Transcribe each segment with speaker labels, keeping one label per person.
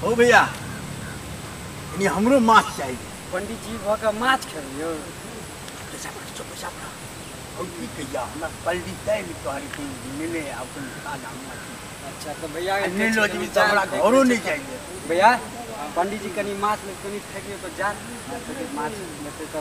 Speaker 1: हो भैया हमरो माछ चाहिए।
Speaker 2: पंडित जी भऽ के माछ खेलियो
Speaker 1: पैसा पड़ा और की कहिया हमरा पल्ली तैल तोहरी के मिले अपन खाना माछ।
Speaker 2: अच्छा तो भैया
Speaker 1: अन्य लोग भी तो हमरा घरो नहीं चाहिए
Speaker 2: भैया। पंडित जी कनी माछ ले कनी फेंकियो तो जा माछ लेते तो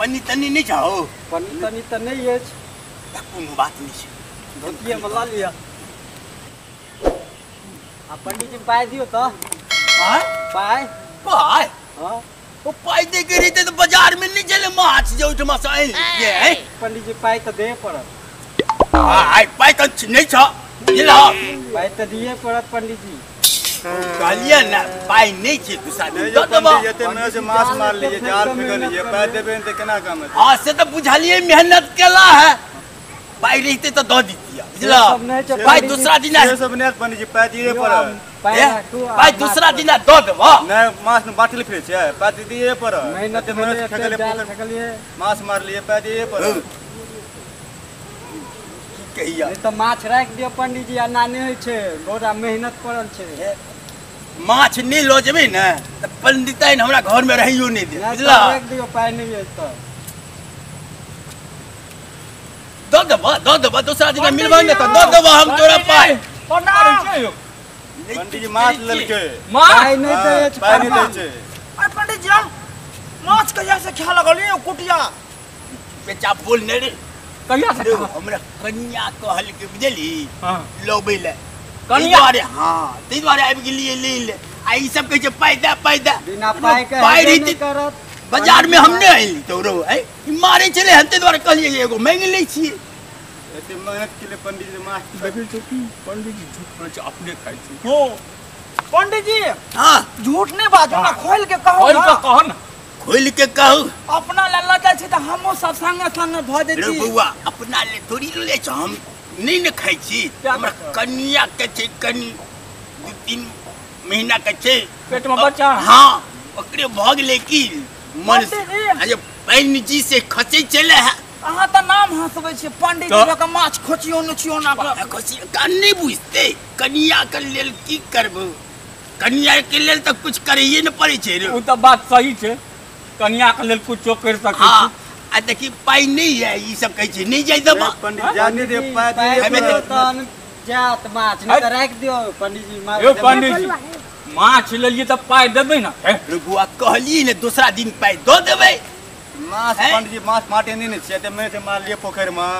Speaker 1: पन्नी तन्नी नहीं चाहो
Speaker 2: पन्नी तन्नी तो नहीं है
Speaker 1: कोनो बात नहीं है
Speaker 2: धोतिया में ला लिया। आ पंडित जी पाई दियो तो पाई
Speaker 1: पाई
Speaker 2: हां
Speaker 1: वो पाई दे के रहते तो बाजार में नहीं चले माछ जो उठमा से ये है
Speaker 2: पंडित जी पाई तो दे पड़त।
Speaker 1: हां पाई तो नहीं छ दिला
Speaker 2: पाई तो दिए पड़त पंडित जी।
Speaker 1: कहलिए ना पाई नहीं छे दूसरा दिन दो दबा
Speaker 3: जते में से माछ मार लीजिए जाल फेंक लीजिए पाई देबे त केना काम है।
Speaker 1: हां से तो बुझालिए मेहनत केला है पाई रहते तो दो दीतिया बुझला पाई दूसरा दिन
Speaker 3: ये सब ने पंडित जी पाई दिए पर
Speaker 1: पाई दूसरा दिन दो देबो
Speaker 3: नै माछ में बाटल फिरे छै पाई दिए पर
Speaker 2: मेहनत में फेकलिए
Speaker 3: माछ मार लिए पाई दिए पर
Speaker 1: कहिया
Speaker 2: नहीं तो माछ राख दियो पंडित जी आना नहीं होय छै गोरा मेहनत पड़ल छै।
Speaker 1: माछ नहीं लो जेबे ना त पंडिताइन हमरा घर में रहियो नहीं दे बुझला
Speaker 2: राख दियो पाई नहीं है तो
Speaker 1: दो दबा दूसरा दिन मिलबा ना तो दो दबा हम तोरा पाई
Speaker 3: पंडित जी माछ लेलके
Speaker 2: पाई नहीं दे छै
Speaker 3: पाई नहीं दे छै।
Speaker 4: अरे पंडित जी माछ कहिया से खा लगलिए कुटिया
Speaker 1: बेचा बोल ने रे
Speaker 2: कहिया से
Speaker 1: हमरा कन्या कहल के बुझली
Speaker 2: हां
Speaker 1: लोबे ले
Speaker 2: कन्या
Speaker 1: अरे हां तई द्वारे आबि गेलिए ले ले आ ई सब कहै छै पाई दे
Speaker 2: बिना पाई के
Speaker 1: पाई
Speaker 2: नहीं
Speaker 1: रीति
Speaker 2: करत
Speaker 1: बाजार में हमने आइली तोरो है ई मारे चले हनते द्वारे कहलिए एगो मांग ले छी
Speaker 3: एते मेहनत के लिए पंडित जी माछ
Speaker 1: देखै छौ की पंडित जी झूठ बोलै छै अपने खाइ छै
Speaker 4: हो पंडित जी
Speaker 1: हां
Speaker 4: झूठ नहीं बाजू ना खोल के कहो
Speaker 2: कहो ना
Speaker 1: खोल के कहू
Speaker 4: अपना लल्ला जाय छै त हमो सब संगे संगे भ
Speaker 1: रे
Speaker 4: जेती
Speaker 1: बउआ अपना ले थोड़ी ले छ हम नहीं न खाइ छी हमरा कन्या के छै कनी 2-3 महीना के छै
Speaker 2: पेट में बच्चा
Speaker 1: हां ओकरे भ गेले की मन अरे पैन जी से खचे चले है
Speaker 4: अहाँ त नाम हंसबै छी पंडित जी के माछ खोचियो न छियो ना
Speaker 1: खोची का नहीं बुझते कन्या के लेल की करबो कन्या के लेल त कुछ करिए न पड़े छै रे
Speaker 2: उ त बात सही छै कन्या के लेल कुछो कर सकै छी।
Speaker 1: आ देखी पाई नहीं है ई सब कहै छै नहीं जाय दबा
Speaker 3: पंडित जाने दे पाई दिए
Speaker 2: तन जात माछ नहीं त राख दियो पंडित जी मार
Speaker 5: यो पंडित जी माछ लेलिए त पाई देबै ना
Speaker 1: रुगुआ कहली ने दूसरा दिन पाई दो देबै
Speaker 3: माछ पंडित जी माछ माटे नहीं छै त मैं से मार लिए पोखर में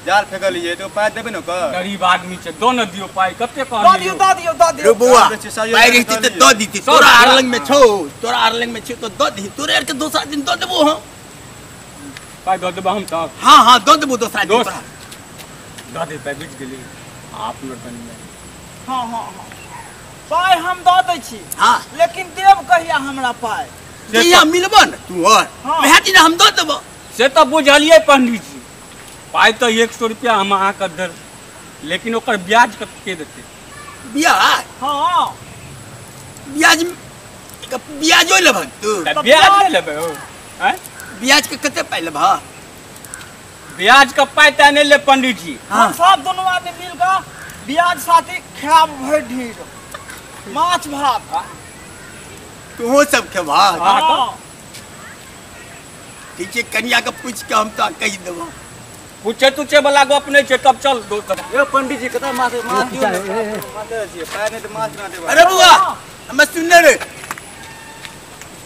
Speaker 3: जाल फेंक लिए तो पाई देबे न क
Speaker 5: गरीब आदमी छै दो न दियो पाई कते कहलियो
Speaker 4: दो दियो
Speaker 1: रुगुआ पाई रहती त दो दीती तोरा आरलंग में छौ तोरा आरलंग में छौ तो दो दी तोरे के दूसरा दिन दो देबो हम
Speaker 5: पाई दो देबा हम त
Speaker 1: हां दो देबो दूसरा दिन
Speaker 5: दोस्त दो दे पाई बीच गेली आप लोग कनी
Speaker 4: हां पाई हम दो दै छी
Speaker 1: हां
Speaker 4: लेकिन देब कहिया हमरा पाई
Speaker 1: जहिया मिलबो न तू और वहे दिन हम दो देबो
Speaker 5: से त बुझलिए पंडित जी पाई तो 100 रुपया हम अहाँ के दर लेकिन ओकर ब्याज कते देते
Speaker 1: ब्याज
Speaker 4: हां
Speaker 1: ब्याजो लेबह तू
Speaker 5: ब्याज ले लेबै हो हैं
Speaker 1: ब्याज के कते पाई लेबह
Speaker 5: ब्याज का पाई त नहीं ले पंडित जी
Speaker 4: हम सब दोनों आदमी मिल के ब्याज साथे खाब भर ढीर माछ भात
Speaker 1: तू सब खेबा
Speaker 4: हां
Speaker 1: ठीक है कन्या के पूछ के हम तो कही देबो
Speaker 5: पूछे तुछे वाला गप नहीं छे तब चल दोस्त
Speaker 2: ए पंडित जी कता माछ माछ दियो माछ
Speaker 3: छियै पाय नहीं तो माछ ना देबो
Speaker 1: अरे बुआ हम सुन रे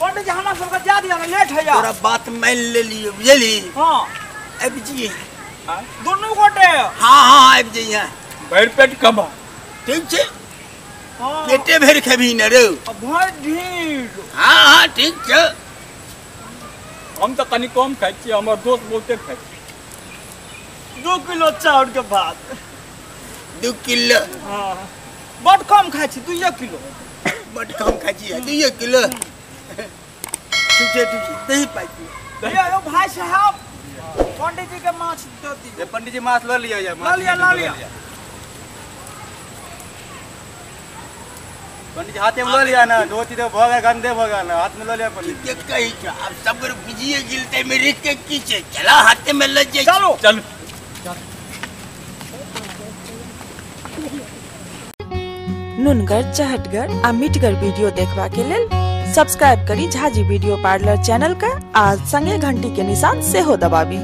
Speaker 4: पंडित जी हमरा सबके जा दिया ना लेट है यार
Speaker 1: तोरा बात मान ले लियो बुझली
Speaker 4: हां
Speaker 1: अब जी
Speaker 4: दोनों गोटे
Speaker 1: हां हां अब जी यहां
Speaker 5: भर पेट कबा
Speaker 1: ठीक छे
Speaker 4: हां
Speaker 1: पेटे भर खबी न रे
Speaker 4: भर ढीर
Speaker 1: हां हां ठीक छे
Speaker 5: हम तो कनी कम खाई छी हमर दोस्त बहुते खाई
Speaker 4: 2 किलो चाउर के भात
Speaker 1: 2 किलो
Speaker 4: हां बड कम खाइ छी 2 किलो
Speaker 1: बड कम खाई छी 2 किलो ठीक है दही पाई
Speaker 4: ये भाई साहब पंडित जी के माछ दे दी
Speaker 3: ये पंडित जी माछ ल लिया या
Speaker 4: ला लिया
Speaker 3: पंडित जी हाथे में ल लिया ना धोती तो भगा गंदे भगा ना हाथ में ल लिया पंडित
Speaker 1: ठीक है कही छ अब सब बुझिए गिलते में रिक के की छे चला हाथे में ल जाई
Speaker 4: चलो
Speaker 5: चल
Speaker 6: नुनगर चहटगर आ मिटगर वीडियो देखबा के लेल सब्सक्राइब करी झाजी वीडियो पार्लर चैनल का आ संगे घंटी के निशान से हो दबाबी।